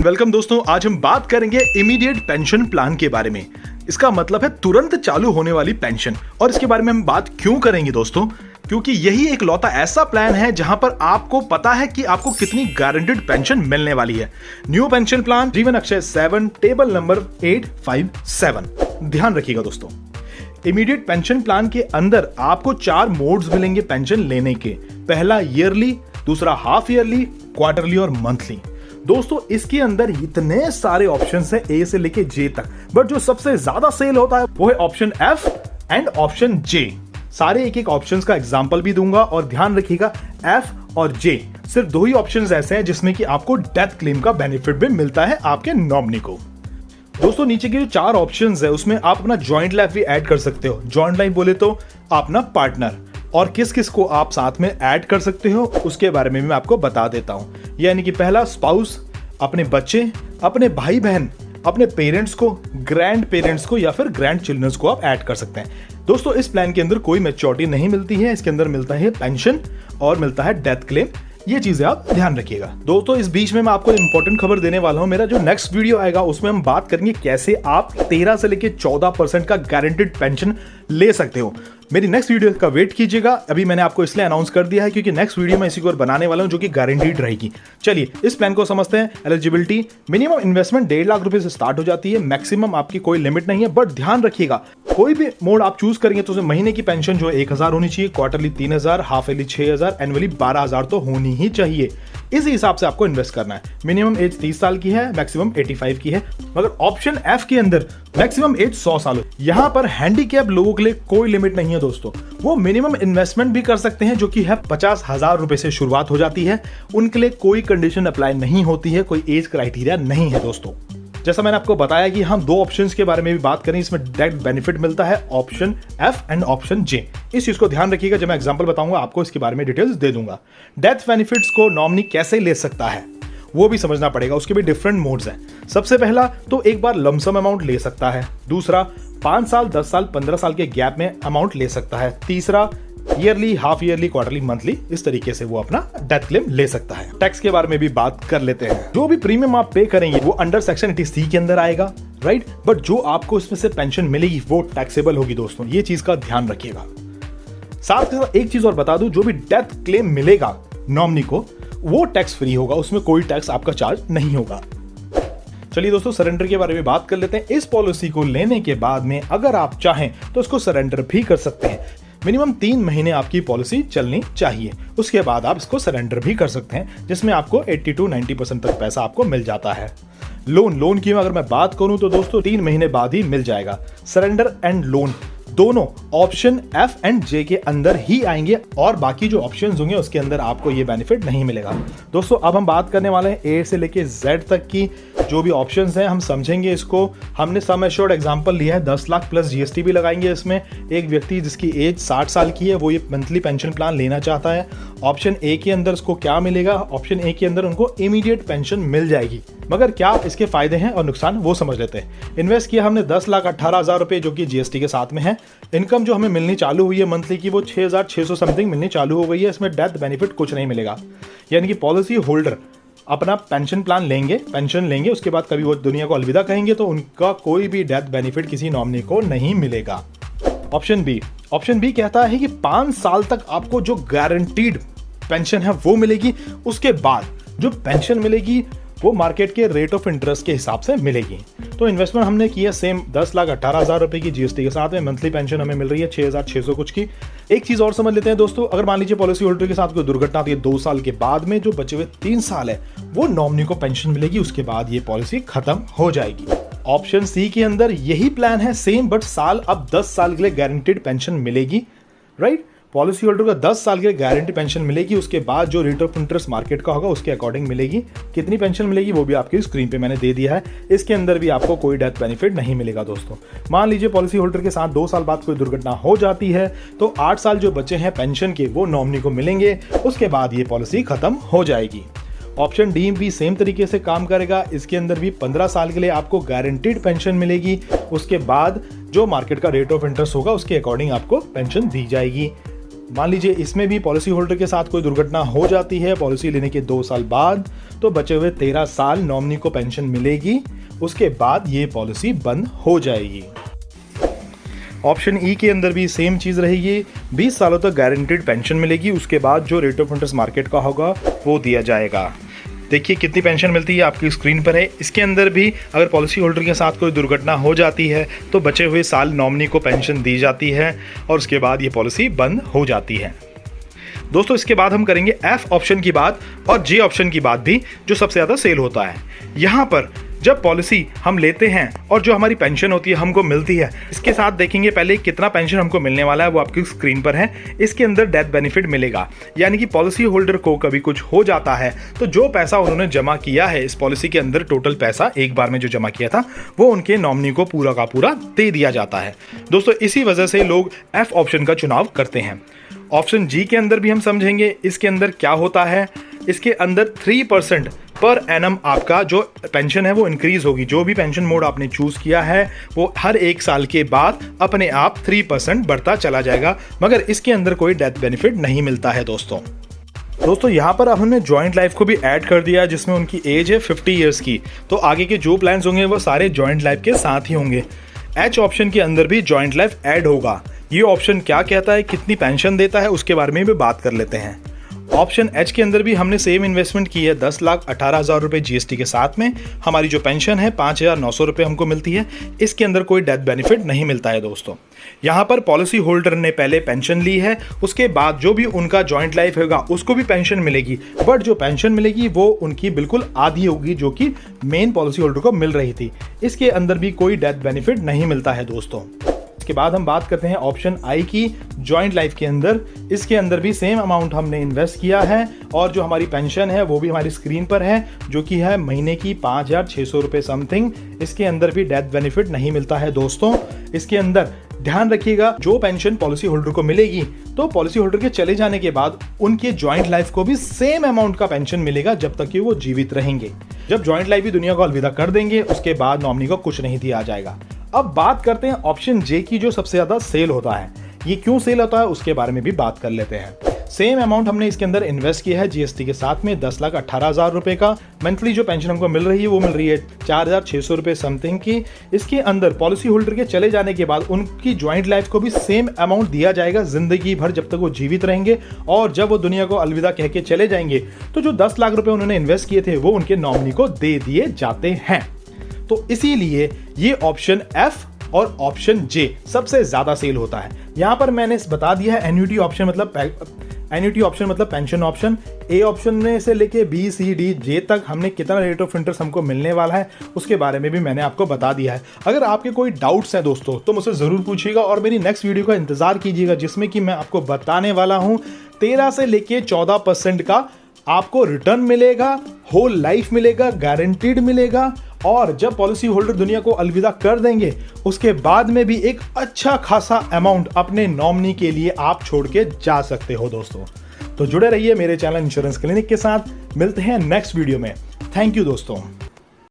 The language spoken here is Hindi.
वेलकम दोस्तों। आज हम बात करेंगे इमीडिएट पेंशन प्लान के बारे में। इसका मतलब है तुरंत चालू होने वाली पेंशन। और इसके बारे में हम बात क्यों करेंगे दोस्तों? क्योंकि यही एक लौता ऐसा प्लान है जहां पर आपको पता है कि आपको कितनी गारंटीड पेंशन मिलने वाली है। न्यू पेंशन प्लान जीवन अक्षय 7 टेबल नंबर 857। ध्यान रखिएगा दोस्तों, इमीडिएट पेंशन प्लान के अंदर आपको 4 मोड्स मिलेंगे पेंशन लेने के। पहला ईयरली, दूसरा हाफ ईयरली, क्वार्टरली और मंथली। दोस्तों इसके अंदर इतने सारे ऑप्शंस हैं ए से लेके जे तक, बट जो सबसे ज्यादा सेल होता है वो है ऑप्शन एफ एंड ऑप्शन जे। सारे एक एक ऑप्शंस का एग्जांपल भी दूंगा और ध्यान रखिएगा एफ और जे सिर्फ 2 ही ऑप्शंस ऐसे हैं जिसमें कि आपको डेथ क्लेम का बेनिफिट भी मिलता है आपके नॉमिनी को। दोस्तों नीचे के जो 4 ऑप्शंस है उसमें आप अपना जॉइंट लाइफ भी ऐड कर सकते हो। जॉइंट लाइफ बोले तो अपना पार्टनर, और किस किस को आप साथ में ऐड कर सकते हो उसके बारे में मैं आपको बता देता हूं। यानी कि पहला स्पाउस, अपने बच्चे, अपने भाई बहन, अपने पेरेंट्स को, ग्रैंड पेरेंट्स को या फिर ग्रैंड चिल्ड्रंस को आप ऐड कर सकते हैं। दोस्तों इस प्लान के अंदर कोई मैच्योरिटी नहीं मिलती है, इसके अंदर मिलता है पेंशन और मिलता है डेथ क्लेम। ये चीजें आप ध्यान रखिएगा। दोस्तों इस बीच में मैं आपको इंपॉर्टेंट खबर देने वाला हूं। मेरा जो नेक्स्ट वीडियो आएगा उसमें हम बात करेंगे कैसे आप 13 से लेके 14% का गारंटीड पेंशन ले सकते हो। मेरी नेक्स्ट वीडियो का वेट कीजिएगा। अभी मैंने आपको इसलिए अनाउंस कर दिया है क्योंकि नेक्स्ट वीडियो में इसी को बनाने वाला हूं जो कि गारंटीड रहेगी। चलिए इस प्लान को समझते हैं। एलिजिबिलिटी, मिनिमम इन्वेस्टमेंट 1.5 लाख रुपए से स्टार्ट हो जाती है। मैक्सिमम आपकी कोई लिमिट नहीं है, बट ध्यान रखिएगा कोई भी मोड आप चूज करेंगे तो महीने की पेंशन जो है 1000 होनी चाहिए, क्वार्टरली 3000, हाफ ईयरली 6000, एनुअली 12000 तो होनी ही चाहिए। इस हिसाब से आपको इन्वेस्ट करना है। मिनिमम एज 30 साल की है, मैक्सिमम 85 की है, मगर ऑप्शन एफ के अंदर मैक्सिमम एज 100 साल हो। यहां पर हैंडीकैप लोगों के लिए कोई लिमिट नहीं है दोस्तों। वो मिनिमम इन्वेस्टमेंट भी कर सकते हैं जो कि है 50,000 रुपए से शुरुआत हो जाती है। उनके लिए कोई कंडीशन अप्लाई नहीं होती है, कोई एज क्राइटेरिया नहीं है दोस्तों। जैसा मैंने आपको बताया कि हम 2 ऑप्शंस के बारे में भी बात करें, इसमें डायरेक्ट बेनिफिट मिलता है ऑप्शन एफ एंड ऑप्शन जे। इस चीज को ध्यान रखिएगा, जब मैं एग्जांपल बताऊंगा आपको इसके बारे में डिटेल्स दे दूंगा। डेथ बेनिफिट्स को नॉमिनी कैसे ले सकता है वो भी समझना पड़ेगा, उसके भी डिफरेंट मोड्स हैं। सबसे पहला तो एक बार लमसम अमाउंट ले सकता है, दूसरा 5 साल, 10 साल, 15 साल के गैप में अमाउंट ले सकता है, तीसरा yearly, half yearly, quarterly, monthly. इस तरीके से वो अपना डेथ क्लेम ले सकता है। टैक्स के बारे में भी बात कर लेते हैं। जो भी प्रीमियम आप पे करेंगे वो अंडर सेक्शन 80C के अंदर आएगा, राइट, बट जो आपको इसमें से पेंशन मिलेगी वो टैक्सेबल होगी दोस्तों। ये चीज का ध्यान रखिएगा। साथ के साथ एक चीज और बता दूं, जो भी डेथ क्लेम मिलेगा नॉमिनी को वो टैक्स फ्री होगा, उसमें कोई टैक्स आपका चार्ज नहीं होगा। चलिए दोस्तों सरेंडर के बारे में बात कर लेते हैं। इस पॉलिसी को लेने के बाद में अगर आप चाहें तो इसको सरेंडर भी कर सकते हैं। मिनिमम 3 महीने आपकी पॉलिसी चलनी चाहिए, उसके बाद आप इसको सरेंडर भी कर सकते हैं, जिसमें आपको 80 to 90% तक पैसा आपको मिल जाता है। लोन की अगर मैं बात करूं तो दोस्तों 3 महीने बाद ही मिल जाएगा। सरेंडर एंड लोन दोनों ऑप्शन एफ एंड जे के अंदर ही आएंगे, और बाकी जो ऑप्शंस होंगे उसके अंदर आपको ये बेनिफिट नहीं मिलेगा। दोस्तों अब हम बात करने वाले हैं ए से लेके जेड तक की जो भी ऑप्शंस हैं, हम समझेंगे इसको। हमने सम एश्योर्ड एग्जांपल लिया है, 10 लाख प्लस जीएसटी भी लगाएंगे इसमें। एक व्यक्ति जिसकी एज 60 साल की है वो ये मंथली पेंशन प्लान लेना चाहता है। ऑप्शन ए के अंदर उसको क्या मिलेगा? ऑप्शन ए के अंदर उनको इमीडिएट पेंशन मिल जाएगी, मगर क्या इसके फायदे हैं और नुकसान वो समझ लेते हैं। इन्वेस्ट किया हमने 10,18,000 रुपए जो कि जीएसटी के साथ में है। इनकम जो हमें मिलनी चालू हुई है मंथली की वो 6,600 समथिंग मिलनी चालू हो गई है। इसमें डेथ बेनिफिट कुछ नहीं मिलेगा, यानी कि पॉलिसी होल्डर अपना पेंशन प्लान लेंगे, पेंशन लेंगे, उसके बाद कभी वो दुनिया को अलविदा कहेंगे तो उनका कोई भी डेथ बेनिफिट किसी नॉमिनी को नहीं मिलेगा। ऑप्शन बी कहता है कि 5 साल तक आपको जो गारंटीड पेंशन है वो मिलेगी, उसके बाद जो पेंशन मिलेगी वो मार्केट के रेट ऑफ इंटरेस्ट के हिसाब से मिलेगी। तो इन्वेस्टमेंट हमने किया सेम 10,18,000 रुपए की जीएसटी के साथ में। मंथली पेंशन हमें मिल रही है 6,600 कुछ की। एक चीज और समझ लेते हैं दोस्तों, अगर मान लीजिए पॉलिसी होल्डर के साथ कोई दुर्घटना आती है 2 साल के बाद में, जो बचे हुए 3 साल है वो नॉमिनी को पेंशन मिलेगी, उसके बाद ये पॉलिसी खत्म हो जाएगी। ऑप्शन सी के अंदर यही प्लान है सेम, बट साल अब 10 साल के लिए गारंटीड पेंशन मिलेगी, राइट। पॉलिसी होल्डर को 10 साल के लिए गारंटी पेंशन मिलेगी, उसके बाद जो रेट ऑफ इंटरेस्ट मार्केट का होगा उसके अकॉर्डिंग मिलेगी। कितनी पेंशन मिलेगी वो भी आपकी स्क्रीन पे मैंने दे दिया है। इसके अंदर भी आपको कोई डेथ बेनिफिट नहीं मिलेगा दोस्तों। मान लीजिए पॉलिसी होल्डर के साथ 2 साल बाद कोई दुर्घटना हो जाती है तो 8 साल जो बचे हैं पेंशन के वो नॉमिनी को मिलेंगे, उसके बाद ये पॉलिसी खत्म हो जाएगी। ऑप्शन डी भी सेम तरीके से काम करेगा। इसके अंदर भी 15 साल के लिए आपको गारंटीड पेंशन मिलेगी, उसके बाद जो मार्केट का रेट ऑफ इंटरेस्ट होगा उसके अकॉर्डिंग आपको पेंशन दी जाएगी। मान लीजिए इसमें भी पॉलिसी होल्डर के साथ कोई दुर्घटना हो जाती है पॉलिसी लेने के 2 साल बाद, तो बचे हुए 13 साल नॉमिनी को पेंशन मिलेगी, उसके बाद ये पॉलिसी बंद हो जाएगी। ऑप्शन ई के अंदर भी सेम चीज़ रहेगी, 20 सालों तक गारंटीड पेंशन मिलेगी, उसके बाद जो रेट ऑफ इंटरेस्ट मार्केट का होगा वो दिया जाएगा। देखिए कितनी पेंशन मिलती है आपकी स्क्रीन पर है। इसके अंदर भी अगर पॉलिसी होल्डर के साथ कोई दुर्घटना हो जाती है तो बचे हुए साल नॉमिनी को पेंशन दी जाती है और उसके बाद ये पॉलिसी बंद हो जाती है। दोस्तों इसके बाद हम करेंगे एफ ऑप्शन की बात और जे ऑप्शन की बात भी, जो सबसे ज़्यादा सेल होता है। यहाँ पर जब पॉलिसी हम लेते हैं और जो हमारी पेंशन होती है हमको मिलती है, इसके साथ देखेंगे पहले कितना पेंशन हमको मिलने वाला है, वो आपकी स्क्रीन पर है। इसके अंदर डेथ बेनिफिट मिलेगा, यानी कि पॉलिसी होल्डर को कभी कुछ हो जाता है तो जो पैसा उन्होंने जमा किया है इस पॉलिसी के अंदर, टोटल पैसा एक बार में जो जमा किया था वो उनके नॉमिनी को पूरा का पूरा दे दिया जाता है। दोस्तों इसी वजह से लोग एफ ऑप्शन का चुनाव करते हैं। ऑप्शन जी के अंदर भी हम समझेंगे इसके अंदर क्या होता है। इसके अंदर 3% पर एनम आपका जो पेंशन है वो इंक्रीज होगी। जो भी पेंशन मोड आपने चूज किया है वो हर 1 साल के बाद अपने आप 3% बढ़ता चला जाएगा, मगर इसके अंदर कोई डेथ बेनिफिट नहीं मिलता है। दोस्तों यहाँ पर अब हमने जॉइंट लाइफ को भी ऐड कर दिया, जिसमें उनकी एज है 50 ईयर्स की, तो आगे के जो प्लान्स होंगे वो सारे जॉइंट लाइफ के साथ ही होंगे। एच ऑप्शन के अंदर भी जॉइंट लाइफ ऐड होगा। ये ऑप्शन क्या कहता है, कितनी पेंशन देता है, उसके बारे में भी बात कर लेते हैं। ऑप्शन एच के अंदर भी हमने सेम इन्वेस्टमेंट की है, 10,18,000 रुपये जीएसटी के साथ में। हमारी जो पेंशन है 5,900 रुपये हमको मिलती है। इसके अंदर कोई डेथ बेनिफिट नहीं मिलता है। दोस्तों यहाँ पर पॉलिसी होल्डर ने पहले पेंशन ली है, उसके बाद जो भी उनका जॉइंट लाइफ होगा उसको भी पेंशन मिलेगी, बट जो पेंशन मिलेगी वो उनकी बिल्कुल आधी होगी जो कि मेन पॉलिसी होल्डर को मिल रही थी। इसके अंदर भी कोई डेथ बेनिफिट नहीं मिलता है। दोस्तों के बाद हम बात करते हैं ऑप्शन आई की, जॉइंट लाइफ के अंदर। इसके अंदर भी सेम अमाउंट हमने इन्वेस्ट किया है और जो हमारी पेंशन है वो भी हमारी स्क्रीन पर है, जो कि है महीने की 5,600 रुपये समथिंग। इसके अंदर भी डेथ बेनिफिट नहीं मिलता है। दोस्तों इसके अंदर ध्यान रखिएगा, जो पेंशन पॉलिसी होल्डर को मिलेगी तो पॉलिसी होल्डर के चले जाने के बाद उनके जॉइंट लाइफ को भी सेम अमाउंट का पेंशन मिलेगा जब तक कि वो जीवित रहेंगे। जब जॉइंट लाइफ भी दुनिया को अलविदा कर देंगे उसके बाद नॉमिनी को कुछ नहीं दिया जाएगा। अब बात करते हैं ऑप्शन जे की, जो सबसे ज्यादा सेल होता है। ये क्यों सेल होता है उसके बारे में भी बात कर लेते हैं। सेम अमाउंट हमने इसके अंदर इन्वेस्ट किया है जीएसटी के साथ में, 10,18,000 रुपए का। मंथली जो पेंशन हमको मिल रही है वो मिल रही है 4,600 रुपये समथिंग की। इसके अंदर पॉलिसी होल्डर के चले जाने के बाद उनकी ज्वाइंट लाइफ को भी सेम अमाउंट दिया जाएगा जिंदगी भर जब तक वो जीवित रहेंगे, और जब वो दुनिया को अलविदा कह के चले जाएंगे तो जो 10 लाख रुपए उन्होंने इन्वेस्ट किए थे वो उनके नॉमिनी को दे दिए जाते हैं। तो इसीलिए ये ऑप्शन एफ और ऑप्शन जे सबसे ज्यादा सेल होता है। यहां पर मैंने बता दिया है एन्युटी ऑप्शन मतलब पेंशन ऑप्शन। ए ऑप्शन में से लेके बी सी डी जे तक हमने कितना रेट ऑफ इंटरेस्ट हमको मिलने वाला है उसके बारे में भी मैंने आपको बता दिया है। अगर आपके कोई डाउट्स हैं दोस्तों तो मुझसे जरूर पूछिएगा और मेरी नेक्स्ट वीडियो का इंतजार कीजिएगा, जिसमें कि मैं आपको बताने वाला हूं 13 से लेके 14% का आपको रिटर्न मिलेगा, होल लाइफ मिलेगा, गारंटीड मिलेगा, और जब पॉलिसी होल्डर दुनिया को अलविदा कर देंगे उसके बाद में भी एक अच्छा खासा अमाउंट अपने नॉमिनी के लिए आप छोड़ के जा सकते हो। दोस्तों तो जुड़े रहिए मेरे चैनल इंश्योरेंस क्लिनिक के साथ। मिलते हैं नेक्स्ट वीडियो में। थैंक यू दोस्तों।